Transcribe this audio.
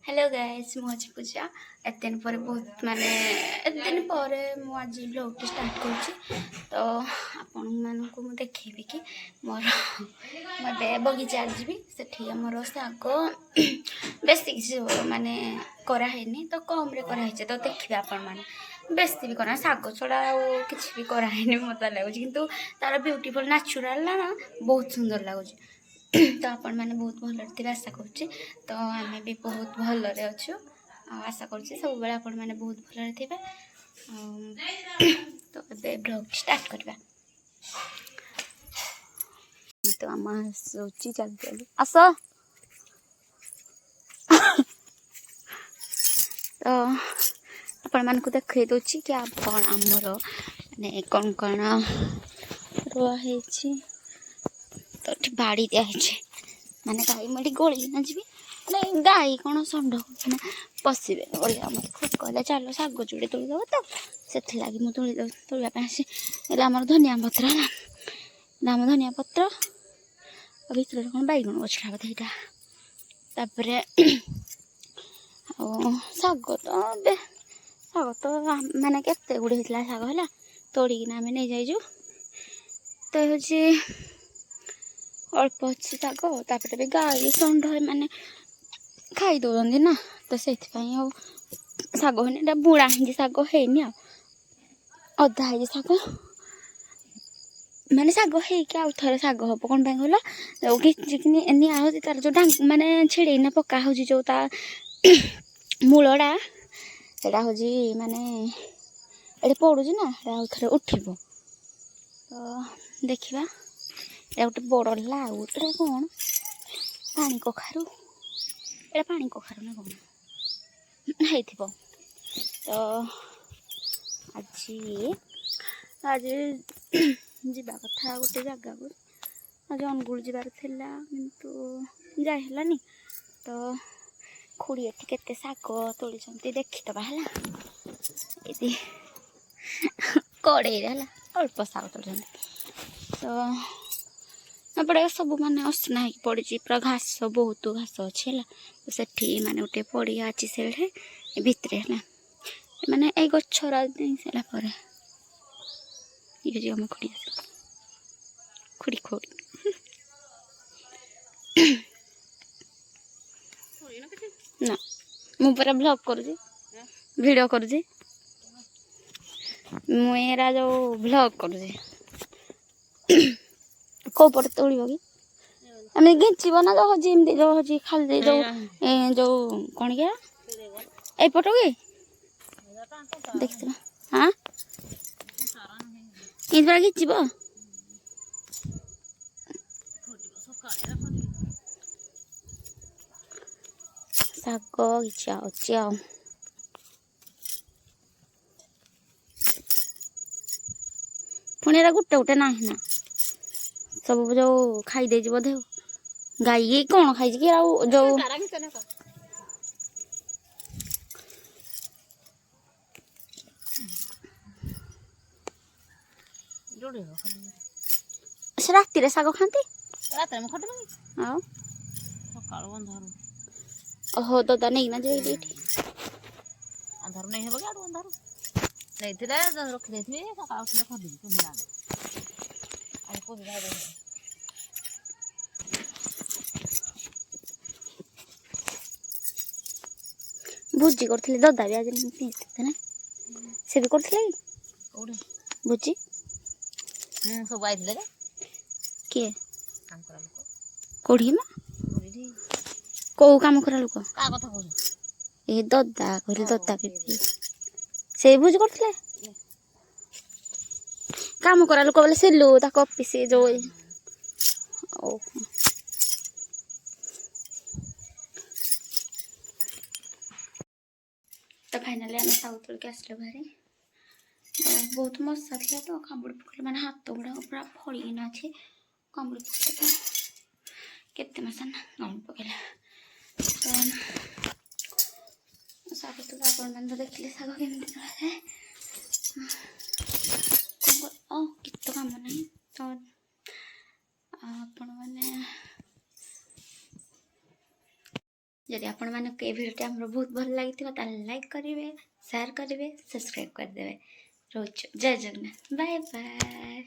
Hello guys मुझे पूजा एत दिन पर बहुत माने एत दिन पर आज ब्लॉग स्टार्ट कर तो आपण मानू मुझे देखेबी कि मोर मैं बगीचा जी से मोर शाग बेसी किसी माने करानी तो कम कराई तो देखिए आपण मैंने बेसी भी करा शाग छड़ा किसी भी करानी मत लगुच कि तार ब्यूटीफुल नेचुरल ना बहुत सुंदर लगुच तो आपण मैंने बहुत भल आशा करुच्ची तो आम भी बहुत भलरे अच्छु आशा करुच्ची सब बेले आपण मैंने बहुत भलरे थे तो ए ब्लॉग स्टार्ट करवा तो आम सोची चल चल आस तो आपण मान को देखे दूची कि आपण आमर माने कौन कौन रुआई तो बाड़ी दिखाई माने गाई मुझे गोली ना जी ना गाई कौन षंड हो पशे गलिया मत कहला चलो शाग जोड़े तोड़ीदेव तो से लगी मुझे तोड़ापी आम धनिया पत्र है आम धनिया पत्र भर कौन बैगण गछड़ा बोधे यहाँ शाग तो मैंने केते गुड़े होता शाग है तोड़िकी आम नहीं जाइजु तो हूँ अल्प अच्छी शाग भी गाई षंड मैंने खाई दौरान ना तो से शाग है बुड़ा ही शाग है अधा है शाग माने शाग है थे शाग हम कौन कहला नि तार जो डांग माने छिड़ेना पका हो जो मूलटा से हूँ माने ये पड़ू ना थे उठब तो देखा ये गोटे बड़ लाउ ये कौन पानी कखारू ये पानी कखारू ना कौन है तो आज जावा कथा गोटे जगह को आज अनुगुल जबार कि जानी तो खुड़ी एटी केते शाग तोड़ी देखीदबा है ये कड़े अल्प शाग तोड़ तो एपटे सब माने असना हो पड़ी पूरा घास बहुत घास अच्छे है तो से माने गोटे पड़िया अच्छी से भितर है माने ये गचरा नहीं सारापर ये आम खुड़ी खुड़ी खुड़ी ना मु पूरा ब्लॉग करुँगी वीडियो करुँगी मुरा जो ब्लॉग करुँगी कौ पटे तोड़ कि आम घिंचब ना जो हमें जो हूँ खाली जो जो कौन क्या यपट कि देख हाँ इन घिंचब शाग घिचा अच्छी पुणी गोटे गोटे ना ना सब जो खाई बोधे गाई कौन खाई कि जो से राति शाग खाती ओहो दादा नहीं ना जो अंधार नहीं है आड़ अंधार नहीं रखी सकाल उठे खरीदी भोजी करते दादा भी आज ना से भी करते भोजी सब आई किए काम करा लोक कोड़ी कौ कम करा लोक का कथा कहू ये दादा कहले दादा भी से भोज करते काम करा लोक बोले से लो ऑफिस जो तो फाइनली आम साग तोड़ के आसलु भारी बहुत मशा था तो कामुड़ी पकड़े मैंने हाथ गुड़ा पूरा फड़ना अच्छे कामुड़ी पकड़े केते मशा ना कामुड़ी पकड़े तो शाग तोड़ा आप तो देखिले शाग केमी तोड़ा जाए कित कम ना तो आपण मैंने जदि आपण मानक ए भिडियोटी आमर बहुत भल लगी लाइक करेंगे, शेयर करेंगे, सब्सक्राइब करदे। रोज जय जगन्नाथ, बाय बाय।